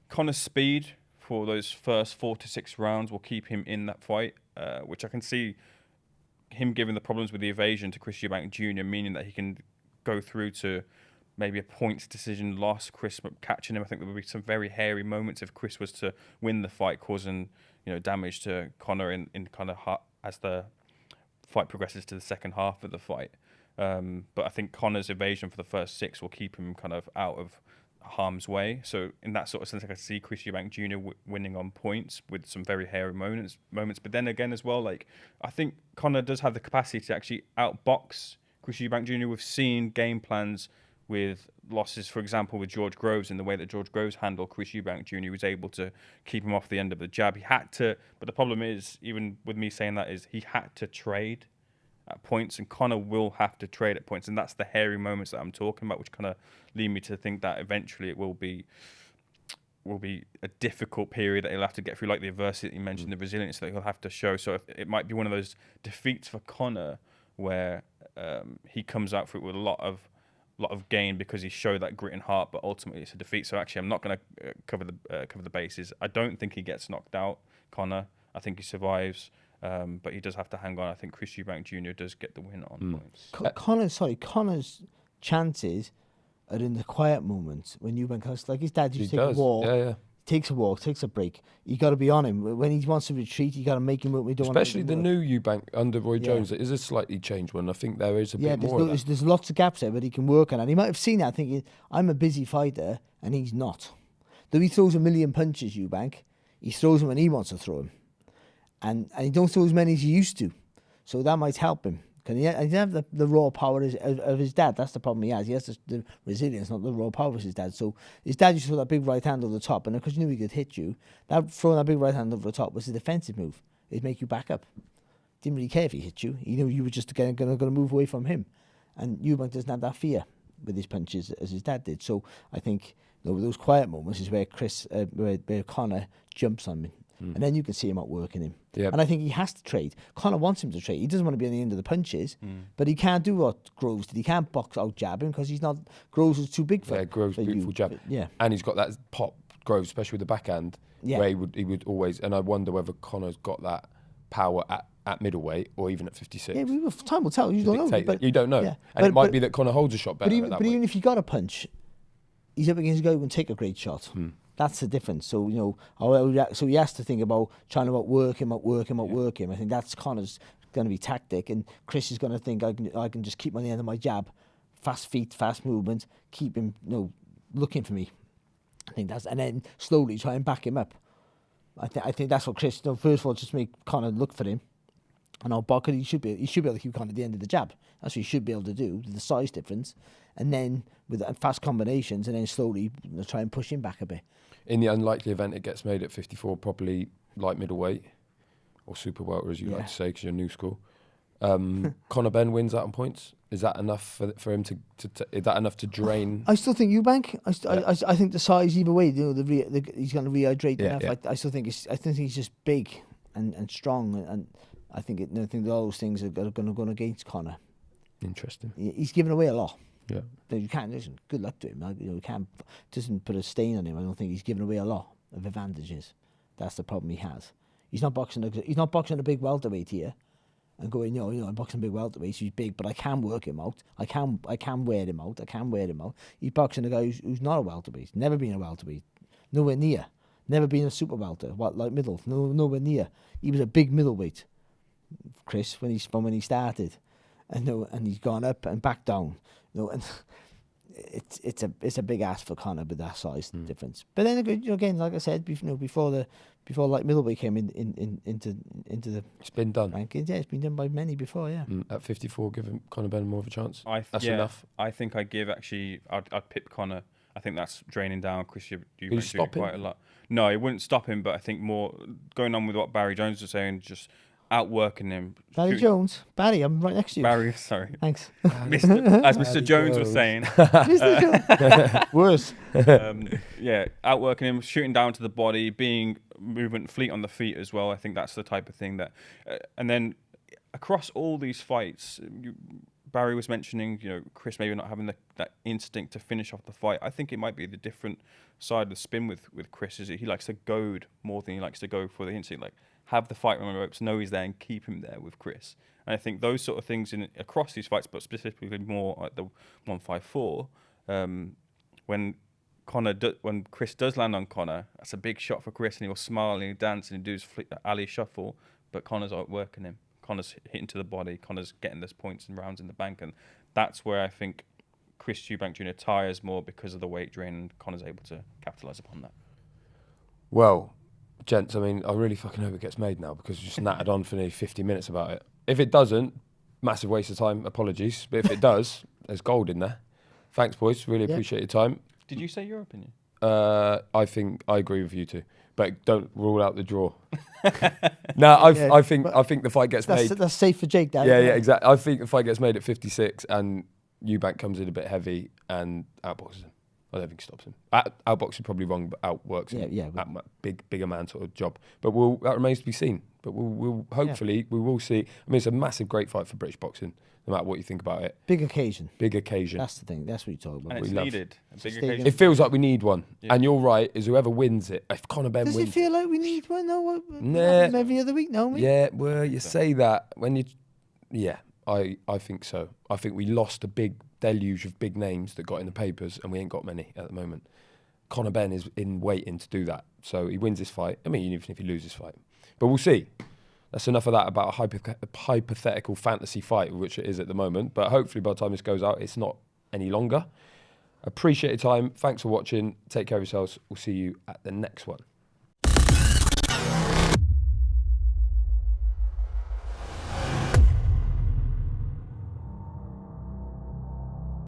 Conor's speed for those first 4 to 6 rounds will keep him in that fight, which I can see him giving the problems with the evasion to Chris Eubank Jr., meaning that he can go through to maybe a points decision loss. Chris catching him. I think there would be some very hairy moments if Chris was to win the fight, causing damage to Conor in kind of as the fight progresses to the second half of the fight. But I think Conor's evasion for the first 6 will keep him kind of out of harm's way. So in that sort of sense, I can see Chris Eubank Jr. winning on points with some very hairy moments. But then again as well, like I think Conor does have the capacity to actually outbox Chris Eubank Jr. We've seen game plans with losses, for example, with George Groves, in the way that George Groves handled Chris Eubank Jr. He was able to keep him off the end of the jab. He had to, but the problem is, even with me saying that, is he had to trade at points, and Conor will have to trade at points, and that's the hairy moments that I'm talking about, which kind of lead me to think that eventually it will be a difficult period that he'll have to get through, like the adversity that you mentioned, the resilience that he'll have to show. So it might be one of those defeats for Conor where he comes out for it with a lot of gain because he showed that grit and heart, but ultimately it's a defeat. So actually, I'm not going to cover the bases. I don't think he gets knocked out, Conor. I think he survives, but he does have to hang on. I think Chris Eubank Jr. does get the win on points. Connor's chances are in the quiet moments when Eubank, like his dad used to take a walk. Yeah. Takes a walk, takes a break. You got to be on him when he wants to retreat. You got to make him work. Especially the new Eubank under Roy Jones. It is a slightly changed one. I think there is a bit more. There's lots of gaps there, but he can work on it. And he might have seen that thinking, I'm a busy fighter, and he's not. Though he throws a million punches, Eubank, he throws them when he wants to throw them, and he don't throw as many as he used to. So that might help him. He doesn't have the raw power of his dad. That's the problem he has. He has the resilience, not the raw power of his dad. So his dad used to throw that big right hand over the top, and because you knew he could hit you, throwing that big right hand over the top was a defensive move. It'd make you back up. Didn't really care if he hit you. He knew you were just going to move away from him. And Eubank doesn't have that fear with his punches as his dad did. So I think those quiet moments is where where Conor jumps on me. And then you can see him outworking him. Yep. And I think he has to trade. Conor wants him to trade. He doesn't want to be on the end of the punches, but he can't do what Groves did. He can't box out jab him because Groves is too big for him. Yeah, Groves' beautiful jab. Yeah. And he's got that pop, Groves, especially with the backhand, where he would always, and I wonder whether Conor's got that power at middleweight or even at 56. Yeah, time will tell. You don't know. You don't know. Yeah. And it might be that Conor holds a shot better. But even if you got a punch, he's up against a guy who can take a great shot. That's the difference. So, so he has to think about trying to outwork him. I think that's Conor's going to be tactic, and Chris is going to think I can just keep on the end of my jab, fast feet, fast movement, keep him looking for me. I think that's, and then slowly try and back him up. I think that's what Chris. First of all, just make Conor look for him, and I'll he should be able to keep Conor at the end of the jab. That's what he should be able to do. The size difference, and then with fast combinations, and then slowly try and push him back a bit. In the unlikely event it gets made at 54, probably light middleweight or super welter, as you like to say, because you're new school. Conor Benn wins that on points. Is that enough for him to is that enough to drain? I still think Eubank. I think the size either way. He's going to rehydrate enough. Yeah. I still think he's just big and strong, and I think all those things are going to go against Conor. Interesting. He's given away a lot. Yeah, you can't. Listen, good luck to him. You can't doesn't put a stain on him. I don't think he's given away a lot of advantages. That's the problem he has. He's not boxing a big welterweight here, and going, I'm boxing a big welterweight. So he's big, but I can work him out. I can wear him out. He's boxing a guy who's not a welterweight. Never been a welterweight. Nowhere near. Never been a super welter. Like middle. Nowhere near. He was a big middleweight, Chris, when he started, and he's gone up and back down. And it's a big ask for Conor with that size difference. But then again, like I said, before light middleweight came into the it's been done. Rankings, it's been done by many before. Yeah. At 54, giving Conor Benn more of a chance. That's enough. I think I'd pip Conor. I think that's draining down Chris. You stop him? Quite a lot. No, it wouldn't stop him, but I think more going on with what Barry Jones was saying, just outworking him. Barry Jones. Barry, I'm right next to you. Barry, sorry. Thanks. As Mr. Jones was saying. Worse. Outworking him, shooting down to the body, being movement, fleet on the feet as well. I think that's the type of thing that... and then across all these fights, Barry was mentioning, Chris maybe not having that instinct to finish off the fight. I think it might be the different side of the spin with Chris, is that he likes to goad more than he likes to go for the instinct. Like, have the fight on the ropes, know he's there, and keep him there with Chris. And I think those sort of things across these fights, but specifically more at the 154, when Chris does land on Conor, that's a big shot for Chris, and he'll smile and he'll dance and he'll do his alley shuffle, but Conor's outworking him. Conor's hitting to the body, Conor's getting those points and rounds in the bank, and that's where I think Chris Eubank Jr. tires more because of the weight drain, and Conor's able to capitalise upon that. Well, gents, I mean, I really fucking hope it gets made now, because we just nattered on for nearly 50 minutes about it. If it doesn't, massive waste of time, apologies. But if it does, there's gold in there. Thanks, boys. Really appreciate your time. Did you say your opinion? I think I agree with you two, but don't rule out the draw. No, I think the fight gets made. That's safe for Jake, Dan. Yeah, exactly. I think the fight gets made at 56, and Eubank comes in a bit heavy and outboxes him. I don't think he stops him. Outboxing probably wrong, but outworks him. Yeah. Bigger man sort of job. But that remains to be seen. But we'll hopefully we will see. I mean, it's a massive, great fight for British boxing, no matter what you think about it. Big occasion. That's the thing. That's what you're talking about. And it's needed. A big occasion. It feels like we need one. Yeah. And you're right. Is whoever wins it. If Conor Benn wins, does it feel like we need one? No. Nah. Every other week, no. Yeah. Well, you say that when you. Yeah. I think so. I think we lost a big deluge of big names that got in the papers, and we ain't got many at the moment. Conor Benn is in waiting to do that. So he wins this fight. I mean, even if he loses this fight. But we'll see. That's enough of that about a hypothetical fantasy fight, which it is at the moment. But hopefully by the time this goes out, it's not any longer. Appreciate your time. Thanks for watching. Take care of yourselves. We'll see you at the next one.